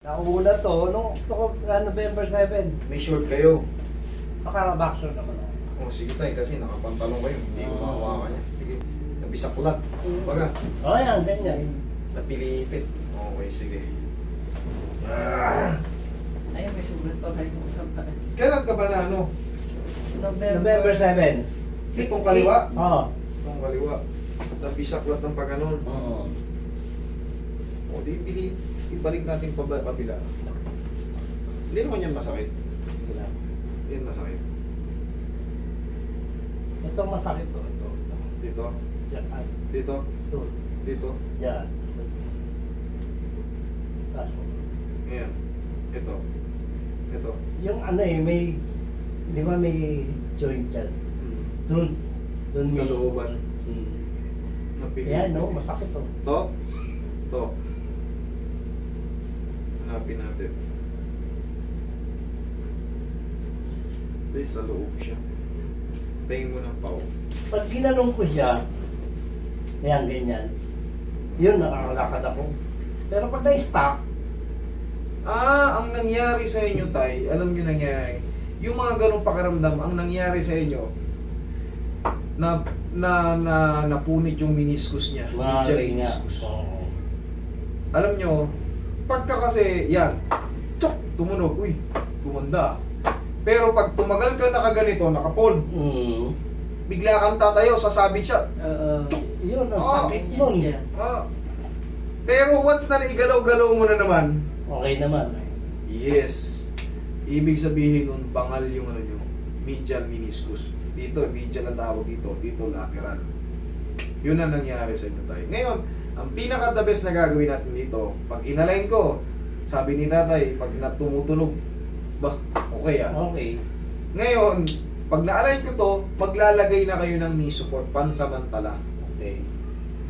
Nauna to, nung November 7. May short kayo. Naka-boxer naman ako. Oh, sige tayo kasi nakapantalong kayo. Hindi ko mahawakan yan. Sige. Nabisaklat. Baga. Oo, yan, ganyan. Napilipit. Okay, sige. Ayun, may sugat pa kayo. Kailan ka ba na ano? November 7. Itong kaliwa? Oo. Itong kaliwa. Nabisaklat ng pag-anon. Oo. O, di ibalik natin pabila. Hindi naman yan masakit. Hindi yan masakit. Ito masakit to. Ito. Dito. Diyan. Dito. Ito. Dito. Yan. Tapos, Ayan. Ito. Ito. yung ano eh, may, di ba may joint dyan? Doon Sa looban. Napilipit. Yan, no? Masakit to. To. To. Hanapin natin. Ito sa loob siya. Tingin mo ng pao. Pag ginanong ko siya, yan, ganyan. Yun, nakakalakad ako. Pero pag na-stop, Ang nangyari sa inyo, Tay, alam niyo nangyari. Yung mga ganong pakiramdam, ang nangyari sa inyo, napunit yung meniscus niya. Medial nga. meniscus. Oo. Alam nyo, pagka kasi, yan, tsok, tumunog, uy, gumanda. Pero pag tumagal ka nakaganito, nakapon, bigla kang tatayo, sasabit siya. Yun, ang Oh, sakit ganyan nun. siya. Pero once na igalaw-galaw mo na naman, Okay naman. yes, ibig sabihin nun, bangal yung ano nyo, medial meniscus. Dito, medial ang tawag dito, dito lateral. Yun ang nangyari sa inyo tayo. Ngayon, ang pinaka-the best na gagawin natin dito, pag inalign ko, sabi ni tatay, pag natumutunog, bah, okay ah. Okay. Ngayon, pag na-align ko to, maglalagay na kayo ng knee support, pansamantala. Okay.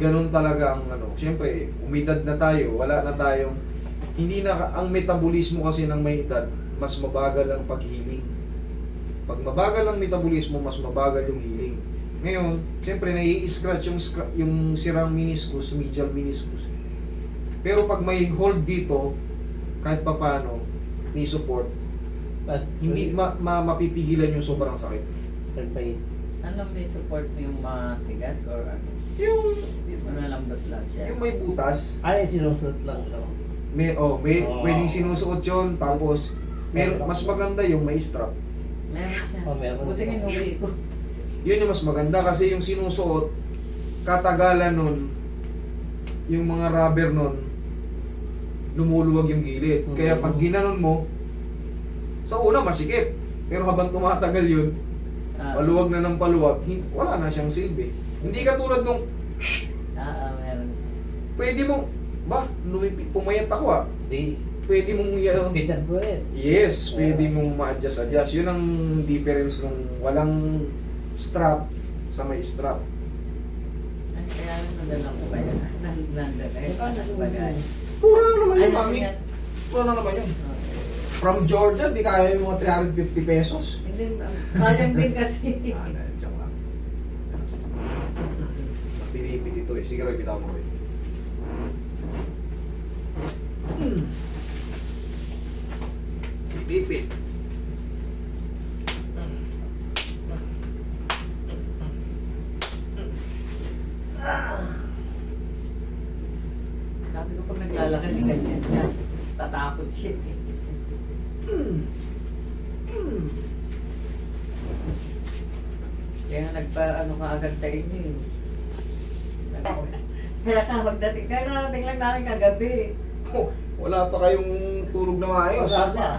Ganun talaga ang ano. Siyempre, umidad na tayo, wala na tayong, hindi na, ang metabolismo kasi ng may edad, mas mabagal ang pag-healing. Pag mabagal ang metabolismo, mas mabagal yung healing. Ngayon, siyempre, nai-scratch yung sirang meniscus, medial meniscus. Pero pag may hold dito, kahit pa paano, knee support, But, hindi mapipigilan yung sobrang sakit. Ano may support mo yung matigas or ano? Yung, Malambot lang siya. yung may butas, Ay, sinusot lang. may pwedeng sinusuot yun, tapos mas maganda yung may strap. Meron siya. Meron. Buti minuli ko. Yun yung mas maganda kasi yung sinusuot, katagalan nun, yung mga rubber nun, lumuluwag yung gilid. Kaya pag ginanon mo, sa una masikip. Pero habang tumatagal yun, paluwag na ng paluwag, wala na siyang silbi. Hindi katulad nung, Meron. pwede mong, pumayat ako ah. Di, Pwede mong pitan po rin. yes, pwede mong ma-adjust. Yun ang difference nung walang strap sa may strap. Ay, kaya nadala ko kaya. Nandala kayo. Paano sa bagay? Pura na naman yun, Ay, mami. yan. Pura na naman yun. From Georgia, di kaya yung mga 350 pesos. Hindi, sayang din kasi. Diyan lang. Pinipit ito eh. Sige, Roy, bitaw mo, Roy. Pinipit. Sabi ko pag naglalakad ni ganyan ka, tatakot siya. Kaya nga nagpa-ano ka agad sa inyo eh. Kaya ka magdating, kaya narating lang namin kagabi. Oh, wala pa kayong tulog na maayos. Wala pa.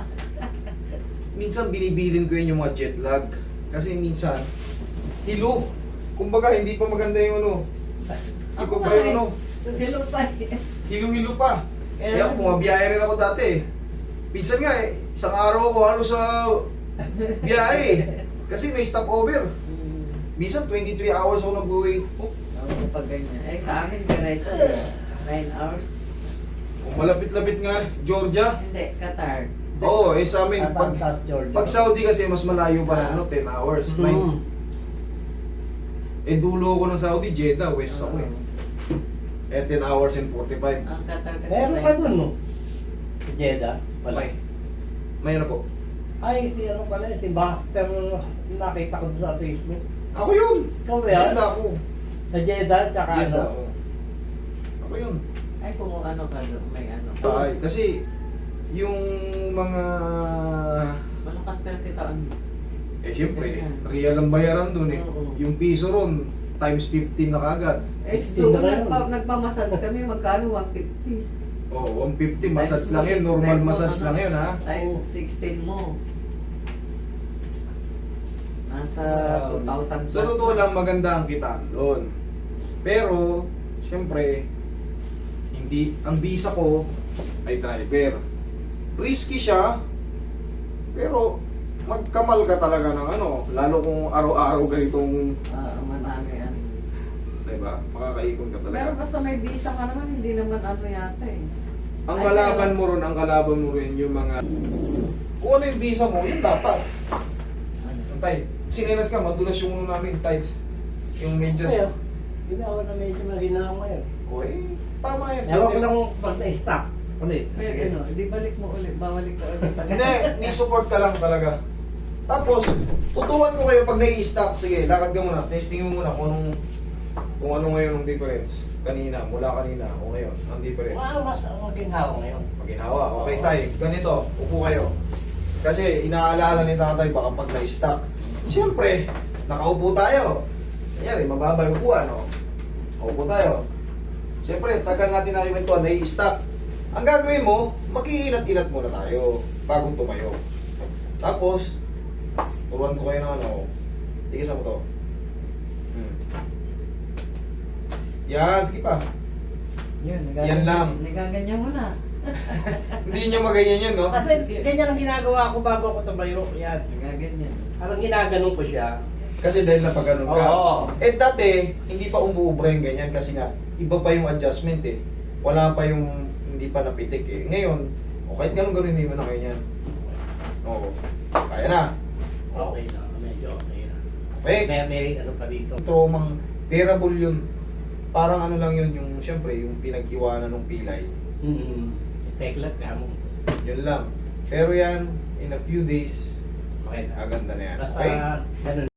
Minsan binibilin ko yun yung mga jet lag. Kasi minsan, hilo. Kumbaga, hindi pa maganda yung ano. Hindi pa ba yung ano? Hello pa eh. Hilo-hilo pa. Kaya ako, bumabiyahe rin ako dati. Minsan nga isang araw ako halos sa biyahe. Kasi may stopover. Minsan 23 hours ako nag-wait. Oh, Oo, pag ganyan. Eh, sa amin, diretso. 9 hours. kung malapit-lapit nga, Georgia. Hindi, Qatar. Oo, sa amin, Tatas, Georgia. pag Saudi kasi mas malayo pa na, 10 hours. 9. Dulo ko ng Saudi, Jeddah, west ako eh. 10 hours and 45. Ang Qatar kasi Meron ka dun, no? Sa Jeddah. Wala. May ano po? Ay, si ano pala, si Buster, nakita ko sa Facebook. Ako yun! Ikaw ba yan? Jeddah ako. Sa Jeddah, tsaka Jeddah ano? ako. Ako yun. Ay, kung ano ka doon, may ano. Ay, kasi yung mga... Malakas pero kitaan. Eh, siyempre, real ang bayaran dun eh. Oo. Yung piso ron, times 15 na kagad. 16 doon na rin. nagpamassage kami, magkano? 150. Oh, 150 massage Times lang yun. Normal times massage ano, lang yun, ha? Ay, 16 mo. Nasa 2,000 plus. Sa totoo lang, maganda ang kitaan doon. Pero, siyempre, hindi, ang visa ko ay driver. Risky siya, pero magkamal ka talaga ng ano, lalo kung araw-araw ganitong, Marami yan. diba, makakaipon ka Pero talaga. basta may visa ka naman, hindi naman ano yata eh. Ang Ay, kalaban mo ron, ang kalaban mo rin yung mga, kung ano yung visa mo, yun dapat. Tay, sinelas ka, madulas yung uno namin, tights. Yung medyas. Kaya, ginawa na medyo marinaw ngayon. O eh, tama yan. Ewan ko Yes. lang pag na-stop ulit. Pero Sige. ano, di balik mo ulit, bawalik ka ulit. Hindi, ni-support ka lang talaga. Tapos, tutuwan ko kayo pag nai-stop. Sige, lakad ka muna. Testing mo muna kung ano ngayon ang difference. Kanina, mula kanina o ngayon, ang difference. Mas ang maginhawa ngayon. Maginhawa. Okay, tay. Ganito, upo kayo. Kasi inaalala ni tatay baka pag na-stop. Siyempre, nakaupo tayo. Kanyari, mababa yung upuan, no? Upo tayo. Siyempre, tagal natin na yung nai-stop. Ang gagawin mo, mag-iinat-inat muna tayo bago tumayo. Tapos, turuan ko kayo ng ano, tigisan mo to. Yan, sige pa. Yun, Yan lang. Nagaganyan mo na. Hindi nyo maganyan yun, no? Kasi ganyan ang ginagawa ko bago ako tumayo. Yan. Nagaganyan. Parang ginaganon ko siya. Kasi dahil napaganon ka. Oo. Eh dati, hindi pa umuubra yung ganyan kasi nga, iba pa yung adjustment eh. Wala pa yung hindi pa napitik eh. Ngayon, o kahit ganun-ganun hindi mo na kayo yan. Oo. Kaya na. Okay na. Medyo okay na. Okay. May ano pa dito. Traumang bearable yun. Parang ano lang yun, yung siyempre, yung pinag-iwanan ng pilay. Teklat ka mo. Yun lang. Pero yan, in a few days, Okay na. aganda na yan. Basta Okay? ganun.